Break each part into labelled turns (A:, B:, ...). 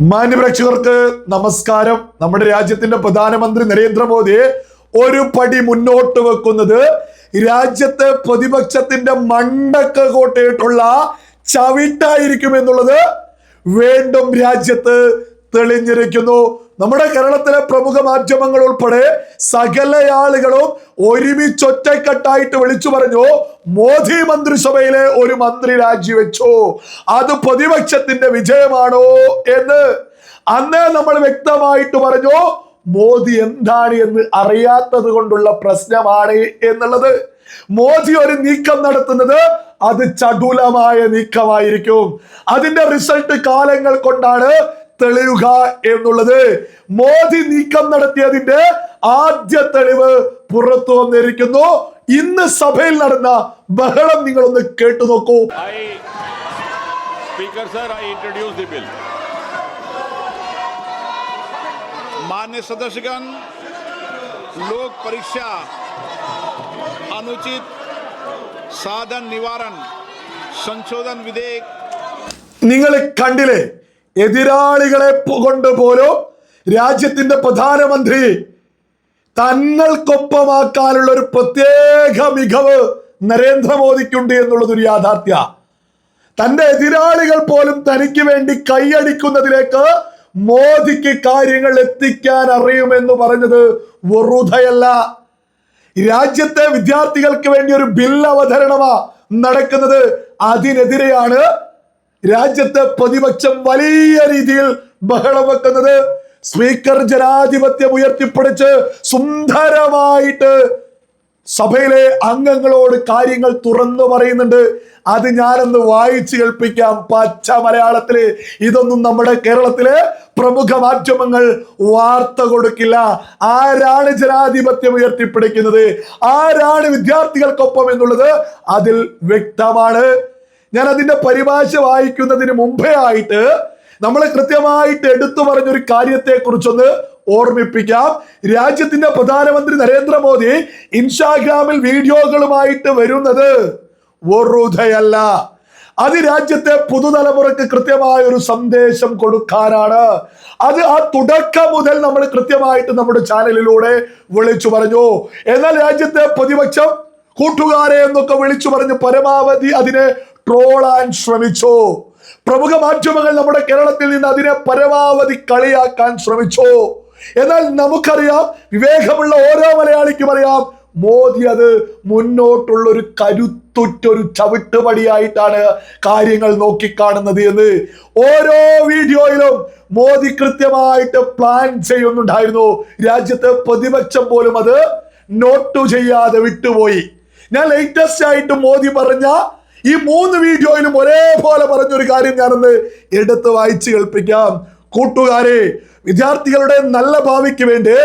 A: മാന്യപ്രേക്ഷകർക്ക് നമസ്കാരം. നമ്മുടെ രാജ്യത്തിന്റെ പ്രധാനമന്ത്രി നരേന്ദ്രമോദി ഒരു പടി മുന്നോട്ട് വെക്കുന്നത് രാജ്യത്തെ പ്രതിപക്ഷത്തിന്റെ മണ്ടക്ക് കോട്ടയിട്ടുള്ള ചവിട്ടായിരിക്കും എന്നുള്ളത് വീണ്ടും രാജ്യത്ത് തെളിഞ്ഞിരിക്കുന്നു. നമ്മുടെ കേരളത്തിലെ പ്രമുഖ മാധ്യമങ്ങൾ ഉൾപ്പെടെ സകല ആളുകളും ഒരുമിച്ചൊറ്റക്കെട്ടായിട്ട് വിളിച്ചു പറഞ്ഞു, മോദി മന്ത്രിസഭയിലെ ഒരു മന്ത്രി രാജിവെച്ചു, അത് പ്രതിപക്ഷത്തിന്റെ വിജയമാണോ എന്ന്. അന്നേ നമ്മൾ വ്യക്തമായിട്ട് പറഞ്ഞു, മോദി എന്താണ് എന്ന് അറിയാത്തത് കൊണ്ടുള്ള പ്രശ്നമാണ് എന്നുള്ളത്. മോദി ഒരു നീക്കം നടത്തുന്നത് അത് ചടുലമായ നീക്കമായിരിക്കും. അതിന്റെ റിസൾട്ട് കാലങ്ങൾ കൊണ്ടാണ് തെളിയുക എന്നുള്ളത്. മോദി നീക്കം നടത്തിയതിന്റെ ആദ്യ തെളിവ് പുറത്തു വന്നിരിക്കുന്നു. ഇന്ന് സഭയിൽ നടന്ന ബഹളം നിങ്ങളൊന്ന് കേട്ടു നോക്കൂ.
B: Speaker sir, I introduce the bill. मान्य सदस्यगण, लोक परीक्षा अनुचित साधन निवारण संशोधन विधेयक.
A: നിങ്ങൾ കണ്ടില്ലേ, എതിരാളികളെ കൊണ്ട് പോലും രാജ്യത്തിന്റെ പ്രധാനമന്ത്രി തങ്ങൾക്കൊപ്പമാക്കാനുള്ള ഒരു പ്രത്യേക മികവ് നരേന്ദ്രമോദിക്കുണ്ട് എന്നുള്ളത് ഒരു യാഥാർത്ഥ്യ. തന്റെ എതിരാളികൾ പോലും തനിക്ക് വേണ്ടി കൈയടിക്കുന്നതിലേക്ക് മോദിക്ക് കാര്യങ്ങൾ എത്തിക്കാൻ അറിയുമെന്ന് പറഞ്ഞത് വെറുതെയല്ല. രാജ്യത്തെ വിദ്യാർത്ഥികൾക്ക് വേണ്ടി ഒരു ബിൽ അവതരണമാ നടക്കുന്നത്. അതിനെതിരെയാണ് രാജ്യത്തെ പ്രതിപക്ഷം വലിയ രീതിയിൽ ബഹളം വെക്കുന്നത്. സ്പീക്കർ ജനാധിപത്യം ഉയർത്തിപ്പിടിച്ച് സുന്ദരമായിട്ട് സഭയിലെ അംഗങ്ങളോട് കാര്യങ്ങൾ തുറന്നു പറയുന്നുണ്ട്. അത് ഞാനൊന്ന് വായിച്ചു കേൾപ്പിക്കാം പച്ച മലയാളത്തില്. ഇതൊന്നും നമ്മുടെ കേരളത്തിലെ പ്രമുഖ മാധ്യമങ്ങൾ വാർത്ത കൊടുക്കില്ല. ആരാണ് ജനാധിപത്യം ഉയർത്തിപ്പിടിക്കുന്നത്, ആരാണ് വിദ്യാർത്ഥികൾക്കൊപ്പം എന്നുള്ളത് അതിൽ വ്യക്തമാണ്. ഞാൻ അതിന്റെ പരിഭാഷ വായിക്കുന്നതിന് മുമ്പേ ആയിട്ട് നമ്മൾ കൃത്യമായിട്ട് എടുത്തു പറഞ്ഞൊരു കാര്യത്തെ കുറിച്ചൊന്ന് ഓർമ്മിപ്പിക്കാം. രാജ്യത്തിന്റെ പ്രധാനമന്ത്രി നരേന്ദ്രമോദി ഇൻസ്റ്റാഗ്രാമിൽ വീഡിയോകളുമായിട്ട് വരുന്നത് വെറുതെയല്ല. അത് രാജ്യത്തെ പുതുതലമുറക്ക് കൃത്യമായ ഒരു സന്ദേശം കൊടുക്കാനാണ്. അത് ആ തുടക്കം മുതൽ നമ്മൾ കൃത്യമായിട്ട് നമ്മുടെ ചാനലിലൂടെ വിളിച്ചു പറഞ്ഞു. എന്നാൽ രാജ്യത്തെ പ്രതിപക്ഷം കൂട്ടുകാരെ എന്നൊക്കെ വിളിച്ചു പറഞ്ഞ് പരമാവധി അതിനെ ട്രോളാൻ ശ്രമിച്ചു. പ്രമുഖ മാധ്യമങ്ങൾ നമ്മുടെ കേരളത്തിൽ നിന്ന് അതിനെ പരമാവധി കളിയാക്കാൻ ശ്രമിച്ചു. എന്നാൽ നമുക്കറിയാം, വിവേകമുള്ള ഓരോ മലയാളിക്കും അറിയാം, മോദി അത് മുന്നോട്ടുള്ള ഒരു കരുത്തുറ്റൊരു ചവിട്ടുപടിയായിട്ടാണ് കാര്യങ്ങൾ നോക്കിക്കാണുന്നത് എന്ന്. ഓരോ വീഡിയോയിലും മോദി കൃത്യമായിട്ട് പ്ലാൻ ചെയ്യുന്നുണ്ടായിരുന്നു. രാജ്യത്തെ പ്രതിപക്ഷം പോലും അത് നോട്ട് ചെയ്യാതെ വിട്ടുപോയി. ഞാൻ ലേറ്റസ്റ്റ് ആയിട്ട് മോദി പറഞ്ഞ ഈ 3 വീഡിയോയിലും ഒരേപോലെ പറഞ്ഞൊരു കാര്യം ഞാനൊന്ന് എടുത്ത് വായിച്ചു കേൾപ്പിക്കാം. കൂട്ടുകാരെ, വിദ്യാർത്ഥികളുടെ നല്ല ഭാവിക്ക് വേണ്ടി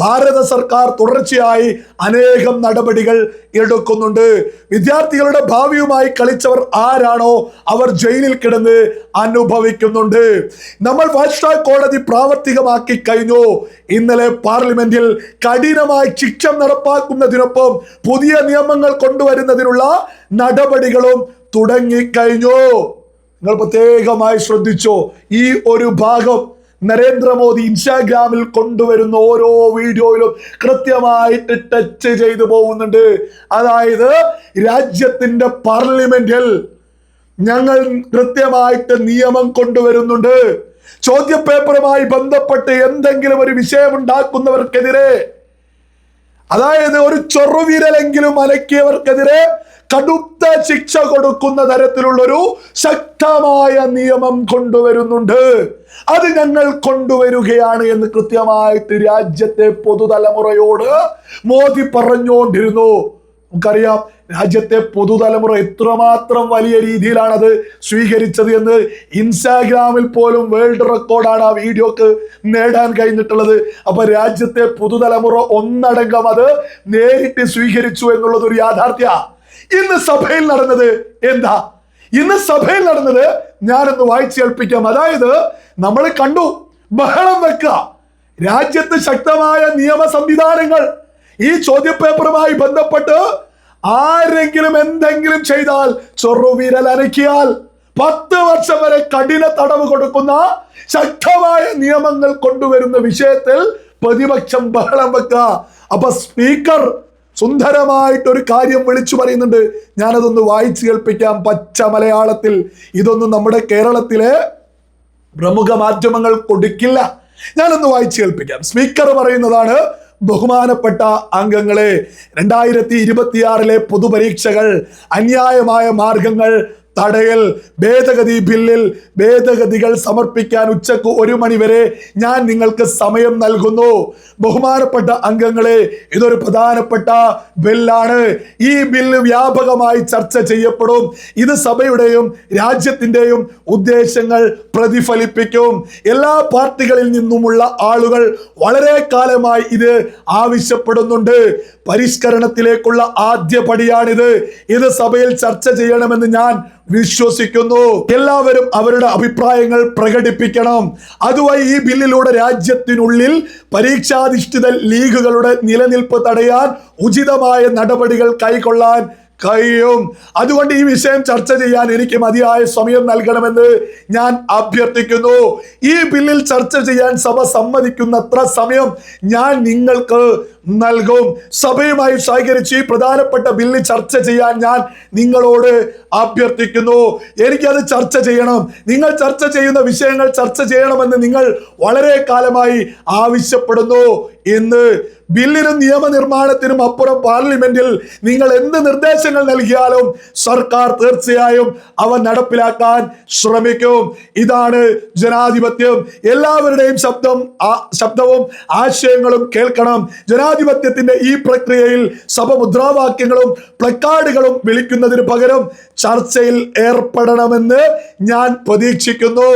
A: ഭാരത സർക്കാർ തുടർച്ചയായി അനേകം നടപടികൾ എടുക്കുന്നുണ്ട്. വിദ്യാർത്ഥികളുടെ ഭാവിയുമായി കളിച്ചവർ ആരാണോ അവർ ജയിലിൽ കിടന്ന് അനുഭവിക്കുന്നുണ്ട്. നമ്മൾ ഫാസ്റ്റ് ട്രാക്ക് കോടതി പ്രാവർത്തികമാക്കി കഴിഞ്ഞു. ഇന്നലെ പാർലമെന്റിൽ കഠിനമായി ശിക്ഷ നടപ്പാക്കുന്നതിനൊപ്പം പുതിയ നിയമങ്ങൾ കൊണ്ടുവരുന്നതിനുള്ള നടപടികളും തുടങ്ങിക്കഴിഞ്ഞു. നിങ്ങൾ പ്രത്യേകമായി ശ്രദ്ധിച്ചോ, ഈ ഒരു ഭാഗം നരേന്ദ്രമോദി ഇൻസ്റ്റാഗ്രാമിൽ കൊണ്ടുവരുന്ന ഓരോ വീഡിയോയിലും കൃത്യമായിട്ട് ടച്ച് ചെയ്തു പോകുന്നുണ്ട്. അതായത് രാജ്യത്തിന്റെ പാർലമെന്റിൽ ഞങ്ങൾ കൃത്യമായിട്ട് നിയമം കൊണ്ടുവരുന്നുണ്ട്. ചോദ്യപേപ്പറുമായി ബന്ധപ്പെട്ട് എന്തെങ്കിലും ഒരു വിഷയമുണ്ടാക്കുന്നവർക്കെതിരെ, അതായത് ഒരു ചെറുവിരലെങ്കിലും അലക്കിയവർക്കെതിരെ കടുത്ത ശിക്ഷ കൊടുക്കുന്ന തരത്തിലുള്ളൊരു ശക്തമായ നിയമം കൊണ്ടുവരുന്നുണ്ട്. അത് ഞങ്ങൾ കൊണ്ടുവരികയാണ് എന്ന് കൃത്യമായിട്ട് രാജ്യത്തെ പുതുതലമുറയോട് മോദി പറഞ്ഞുകൊണ്ടിരുന്നു. നമുക്കറിയാം, രാജ്യത്തെ പുതുതലമുറ എത്രമാത്രം വലിയ രീതിയിലാണ് അത് സ്വീകരിച്ചത് എന്ന്. ഇൻസ്റ്റാഗ്രാമിൽ പോലും വേൾഡ് റെക്കോർഡാണ് ആ വീഡിയോക്ക് നേടാൻ കഴിഞ്ഞിട്ടുള്ളത്. അപ്പൊ രാജ്യത്തെ പുതുതലമുറ ഒന്നടങ്കം അത് നേരിട്ട് സ്വീകരിച്ചു എന്നുള്ളത് ഒരു യാഥാർത്ഥ്യ. ഇന്ന് സഭയിൽ നടന്നത് എന്താ? ഇന്ന് സഭയിൽ നടന്നത് ഞാനൊന്ന് വായിച്ചു കേൾപ്പിക്കാം. അതായത് നമ്മൾ കണ്ടു, ബഹളം വെക്കുക, രാജ്യത്ത് ശക്തമായ നിയമ സംവിധാനങ്ങൾ. ഈ ചോദ്യപേപ്പറുമായി ബന്ധപ്പെട്ട് ആരെങ്കിലും എന്തെങ്കിലും ചെയ്താൽ, ചെറുവിരൽ അനക്കിയാൽ 10 വർഷം വരെ കഠിന തടവ് കൊടുക്കുന്ന ശക്തമായ നിയമങ്ങൾ കൊണ്ടുവരുന്ന വിഷയത്തിൽ പ്രതിപക്ഷം ബഹളം വെക്കുക. അപ്പൊ സ്പീക്കർ സുന്ദരമായിട്ടൊരു കാര്യം വിളിച്ചു പറയുന്നുണ്ട്. ഞാനതൊന്ന് വായിച്ചു കേൾപ്പിക്കാം പച്ച മലയാളത്തിൽ. ഇതൊന്നും നമ്മുടെ കേരളത്തിലെ പ്രമുഖ മാധ്യമങ്ങൾ കൊടുക്കില്ല. ഞാനൊന്ന് വായിച്ചു കേൾപ്പിക്കാം. സ്പീക്കർ പറയുന്നതാണ്: ബഹുമാനപ്പെട്ട അംഗങ്ങളെ, 2026 പൊതുപരീക്ഷകൾ അന്യായമായ മാർഗങ്ങൾ തടയൽ ഭേദഗതി ബില്ലിൽ ഭേദഗതികൾ സമർപ്പിക്കാൻ ഉച്ചക്ക് 1 മണി വരെ ഞാൻ നിങ്ങൾക്ക് സമയം നൽകുന്നു. ബഹുമാനപ്പെട്ട അംഗങ്ങളെ, ഇതൊരു പ്രധാനപ്പെട്ട ബില്ലാണ്. ഈ ബില്ല് വ്യാപകമായി ചർച്ച ചെയ്യപ്പെടും. ഇത് സഭയുടെയും രാജ്യത്തിന്റെയും ഉദ്ദേശങ്ങൾ പ്രതിഫലിപ്പിക്കും. എല്ലാ പാർട്ടികളിൽ നിന്നുമുള്ള ആളുകൾ വളരെ കാലമായി ഇത് ആവശ്യപ്പെടുന്നുണ്ട്. പരിഷ്കരണത്തിലേക്കുള്ള ആദ്യ പടിയാണിത്. ഇത് സഭയിൽ ചർച്ച ചെയ്യണമെന്ന് ഞാൻ വിശ്വസിക്കുന്നു. എല്ലാവരും അവരുടെ അഭിപ്രായങ്ങൾ പ്രകടിപ്പിക്കണം. അതുവഴി ഈ ബില്ലിലൂടെ രാജ്യത്തിനുള്ളിൽ പരീക്ഷാധിഷ്ഠിത ലീഗുകളുടെ നിലനിൽപ്പ് തടയാൻ ഉചിതമായ നടപടികൾ കൈക്കൊള്ളാൻ കഴിയും. അതുകൊണ്ട് ഈ വിഷയം ചർച്ച ചെയ്യാൻ എനിക്ക് മതിയായ സമയം നൽകണമെന്ന് ഞാൻ അഭ്യർത്ഥിക്കുന്നു. ഈ ബില്ലിൽ ചർച്ച ചെയ്യാൻ സഭ സമ്മതിക്കുന്നത്ര സമയം ഞാൻ നിങ്ങൾക്ക് നൽകും. സഭയുമായി സഹകരിച്ച് ഈ പ്രധാനപ്പെട്ട ബില്ല് ചർച്ച ചെയ്യാൻ ഞാൻ നിങ്ങളോട് അഭ്യർത്ഥിക്കുന്നു. എനിക്കത് ചർച്ച ചെയ്യണം. നിങ്ങൾ ചർച്ച ചെയ്യുന്ന വിഷയങ്ങൾ ചർച്ച ചെയ്യണമെന്ന് നിങ്ങൾ വളരെ കാലമായി ആവശ്യപ്പെടുന്നു. ഇന്ന് ബില്ലിനും നിയമനിർമ്മാണത്തിനും അപ്പുറം പാർലമെന്റിൽ നിങ്ങൾ എന്ത് നിർദ്ദേശങ്ങൾ നൽകിയാലും സർക്കാർ തീർച്ചയായും അവ നടപ്പിലാക്കാൻ ശ്രമിക്കും. ഇതാണ് ജനാധിപത്യം. എല്ലാവരുടെയും ശബ്ദവും ആശയങ്ങളും കേൾക്കണം. ജനാധിപത്യത്തിന്റെ ഈ പ്രക്രിയയിൽ സഭ മുദ്രാവാക്യങ്ങളും പ്ലക്കാർഡുകളും വിളിക്കുന്നതിന് പകരം ചർച്ചയിൽ ഏർപ്പെടണമെന്ന് ഞാൻ പ്രതീക്ഷിക്കുന്നു.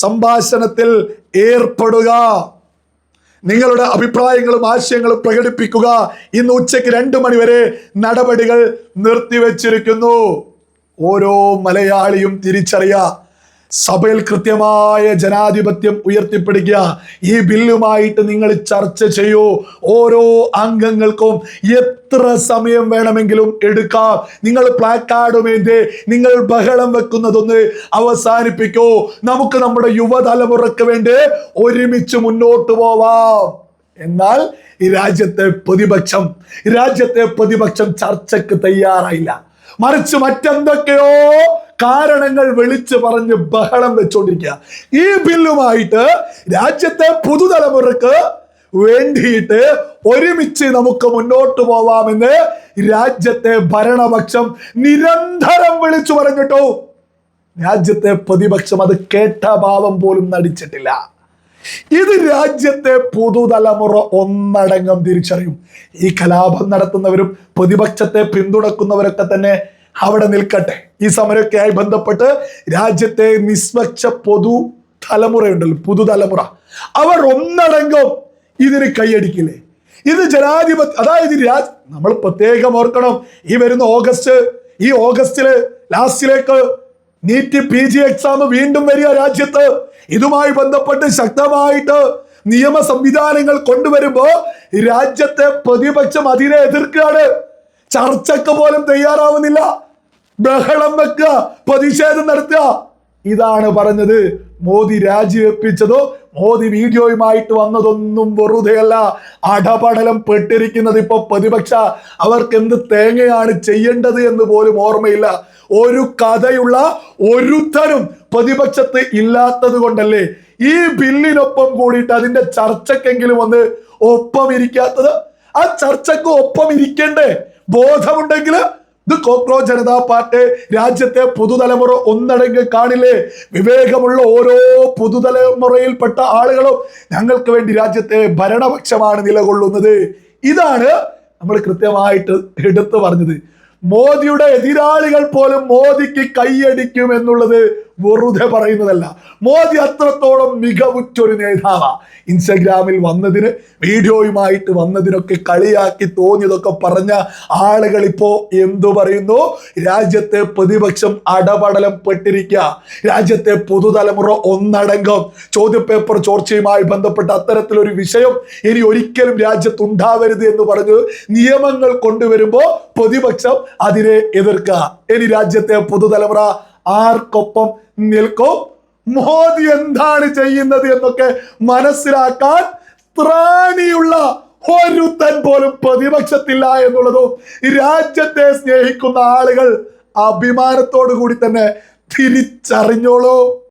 A: സംഭാഷണത്തിൽ ഏർപ്പെടുക. നിങ്ങളുടെ അഭിപ്രായങ്ങളും ആശയങ്ങളും പ്രകടിപ്പിക്കുക. ഇന്ന് ഉച്ചയ്ക്ക് 2 മണി വരെ നടപടികൾ നിർത്തിവെച്ചിരിക്കുന്നു. ഓരോ മലയാളിയും തിരിച്ചറിയുക, സഭയിൽ കൃത്യമായ ജനാധിപത്യം ഉയർത്തിപ്പിടിക്കുക. ഈ ബില്ലുമായിട്ട് നിങ്ങൾ ചർച്ച ചെയ്യൂ. ഓരോ അംഗങ്ങൾക്കും എത്ര സമയം വേണമെങ്കിലും എടുക്കാം. നിങ്ങൾ പ്ലാക്കാർഡുമേന്തി നിങ്ങൾ ബഹളം വെക്കുന്നതൊന്ന് അവസാനിപ്പിക്കൂ. നമുക്ക് നമ്മുടെ യുവതലമുറക്ക് വേണ്ടി ഒരുമിച്ച് മുന്നോട്ട് പോവാം. എന്നാൽ ഈ രാജ്യത്തെ പ്രതിപക്ഷം ചർച്ചയ്ക്ക് തയ്യാറായില്ല. മറിച്ച് മറ്റെന്തൊക്കെയോ കാരണങ്ങൾ വിളിച്ചു പറഞ്ഞ് ബഹളം വെച്ചോണ്ടിരിക്കുക. ഈ ബില്ലുമായിട്ട് രാജ്യത്തെ പുതുതലമുറക്ക് വേണ്ടിയിട്ട് ഒരുമിച്ച് നമുക്ക് മുന്നോട്ട് പോവാമെന്ന് രാജ്യത്തെ ഭരണപക്ഷം നിരന്തരം വിളിച്ചു പറഞ്ഞിട്ടു. രാജ്യത്തെ പ്രതിപക്ഷം അത് കേട്ട ഭാവം പോലും നടിച്ചിട്ടില്ല. ഇത് രാജ്യത്തെ പുതുതലമുറ ഒന്നടങ്കം തിരിച്ചറിയും. ഈ കലാപം നടത്തുന്നവരും പ്രതിപക്ഷത്തെ പിന്തുണക്കുന്നവരൊക്കെ തന്നെ അവിടെ നിൽക്കട്ടെ. ഈ സമരമൊക്കെയായി ബന്ധപ്പെട്ട് രാജ്യത്തെ നിഷ്പക്ഷ പുതുതലമുറ അവർ ഒന്നടങ്കം ഇതിന് കൈയടിക്കില്ലേ? ഇത് ജനാധിപത്യം. അതായത് നമ്മൾ പ്രത്യേകം ഓർക്കണം, ഈ വരുന്ന ഓഗസ്റ്റില് ലാസ്റ്റിലേക്ക് നീറ്റ് PG എക്സാം വീണ്ടും വരിക രാജ്യത്ത്. ഇതുമായി ബന്ധപ്പെട്ട് ശക്തമായിട്ട് നിയമ സംവിധാനങ്ങൾ കൊണ്ടുവരുമ്പോ രാജ്യത്തെ പ്രതിപക്ഷം അതിനെ എതിർക്കുകയാണ്. ചർച്ചക്ക് പോലും തയ്യാറാവുന്നില്ല. ബഹളം വെക്കുക, പ്രതിഷേധം നടത്തുക. ഇതാണ് പറഞ്ഞത്. മോദി രാജിവെപ്പിച്ചതോ മോദി വീഡിയോയുമായിട്ട് വന്നതൊന്നും വെറുതെയല്ല. അടപടലം പെട്ടിരിക്കുന്നത് ഇപ്പൊ പ്രതിപക്ഷ. അവർക്ക് എന്ത് തേങ്ങയാണ് ചെയ്യേണ്ടത് എന്ന് പോലും ഓർമ്മയില്ല. ഒരു കഥയുള്ള ഒരുത്തരും പ്രതിപക്ഷത്ത് ഇല്ലാത്തത് കൊണ്ടല്ലേ ഈ ബില്ലിനൊപ്പം കൂടിയിട്ട് അതിന്റെ ചർച്ചക്കെങ്കിലും ഒന്ന് ഒപ്പം ഇരിക്കാത്തത്. ആ ചർച്ചക്ക് ഒപ്പം ഇരിക്കണ്ടേ? ബോധമുണ്ടെങ്കിൽ ഇത് കോക്രോച്ച് ജനതാ പാർട്ടി രാജ്യത്തെ പുതുതലമുറ ഒന്നടങ്ക് കാണില്ലേ? വിവേകമുള്ള ഓരോ പുതുതലമുറയിൽപ്പെട്ട ആളുകളും ഞങ്ങൾക്ക് വേണ്ടി രാജ്യത്തെ ഭരണപക്ഷമാണ് നിലകൊള്ളുന്നത്. ഇതാണ് നമ്മൾ കൃത്യമായിട്ട് എടുത്തു പറഞ്ഞത്. മോദിയുടെ എതിരാളികൾ പോലും മോദിക്ക് കൈയടിക്കും എന്നുള്ളത് വെറുതെ പറയുന്നതല്ല. മോദി അത്രത്തോളം മികവുറ്റൊരു നേതാവാ. ഇൻസ്റ്റഗ്രാമിൽ വന്നതിന് വീഡിയോയുമായിട്ട് വന്നതിനൊക്കെ കളിയാക്കി തോന്നിയതൊക്കെ പറഞ്ഞ ആളുകൾ ഇപ്പോ എന്തു പറയുന്നു? രാജ്യത്തെ പ്രതിപക്ഷം അടപടലം പെട്ടിരിക്കുക. രാജ്യത്തെ പുതുതലമുറ ഒന്നടങ്കം ചോദ്യപേപ്പർ ചോർച്ചയുമായി ബന്ധപ്പെട്ട അത്തരത്തിലൊരു വിഷയം ഇനി ഒരിക്കലും രാജ്യത്തുണ്ടാവരുത് എന്ന് പറഞ്ഞ് നിയമങ്ങൾ കൊണ്ടുവരുമ്പോ പ്രതിപക്ഷം അതിനെ എതിർക്കുക. ഇനി രാജ്യത്തെ പുതുതലമുറ ആർക്കൊപ്പം നിൽക്കും? മോദി എന്താണ് ചെയ്യുന്നത് എന്നൊക്കെ മനസ്സിലാക്കാൻ ത്രാണിയുള്ള ഒരുത്തൻ പോലും പ്രതിപക്ഷത്തില്ല എന്നുള്ളതും രാജ്യത്തെ സ്നേഹിക്കുന്ന ആളുകൾ അഭിമാനത്തോടു കൂടി തന്നെ തിരിച്ചറിഞ്ഞോളൂ.